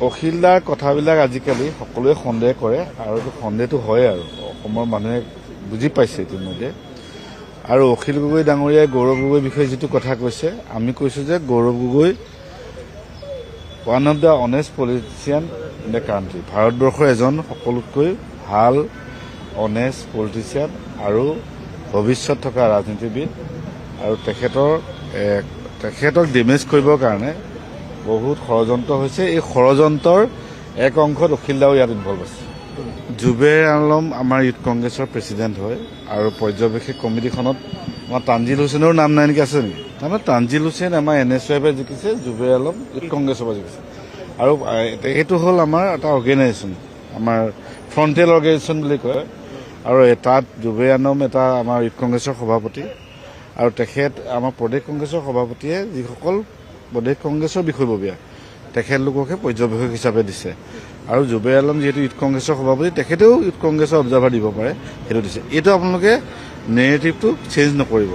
অখিলদাৰ কথাবিলাক আজিকালি সকলোৱে সন্দেহ কৰে আৰু সন্দেহটো হয় আৰু অসমৰ মানুহে বুজি পাইছে ইতিমধ্যে। আৰু অখিল গগৈ ডাঙৰীয়াই গৌৰৱ গগৈৰ বিষয়ে যিটো কথা কৈছে, আমি কৈছোঁ যে Gaurav Gogoi one of the honest politician in the country. ভাৰতবৰ্ষৰ এজন সকলোতকৈ ভাল অনেষ্ট পলিটিচিয়ান আৰু ভৱিষ্যত থকা ৰাজনীতিবিদ। আৰু তেখেতক ডেমেজ কৰিবৰ কাৰণে বহুত ষড়যন্ত্ৰ হৈছে। এই ষড়যন্ত্ৰৰ এক অংশত অখিলদাও ইয়াত ইনভলভ আছে। জুবেৰ আলম আমাৰ ইউথ কংগ্ৰেছৰ প্ৰেচিডেণ্ট হয় আৰু পৰ্যবেক্ষক কমিটিখনত আমাৰ তানজিল হুছেইনৰ নাম নাই নেকি, আছে নেকি? তাৰমানে তানজিল হুছেইন আমাৰ NSYৰ জিকিছে, জুবেৰ আলম ইউথ কংগ্ৰেছৰ পৰা জিকিছে। আৰু এইটো হ'ল আমাৰ এটা অৰ্গেনাইজেশ্যন, আমাৰ ফ্ৰণ্টেল অৰ্গেনাইজেশ্যন বুলি কয়। আৰু তাত জুবেৰ আলম এটা আমাৰ ইউথ কংগ্ৰেছৰ সভাপতি আৰু তেখেত আমাৰ প্ৰদেশ কংগ্ৰেছৰ সভাপতিয়ে যিসকল প্ৰদেশ কংগ্ৰেছৰ বিষয়ববীয়া তেখেতলোককে পৰ্যবেক্ষক হিচাপে দিছে। আৰু জুবেৰ আলম যিহেতু ইউথ কংগ্ৰেছৰ সভাপতি, তেখেতেও ইউথ কংগ্ৰেছৰ অবজাৰ্ভাৰ দিব পাৰে, সেইটো দিছে। এইটো আপোনালোকে নেৰেটিভটো চেঞ্জ নকৰিব।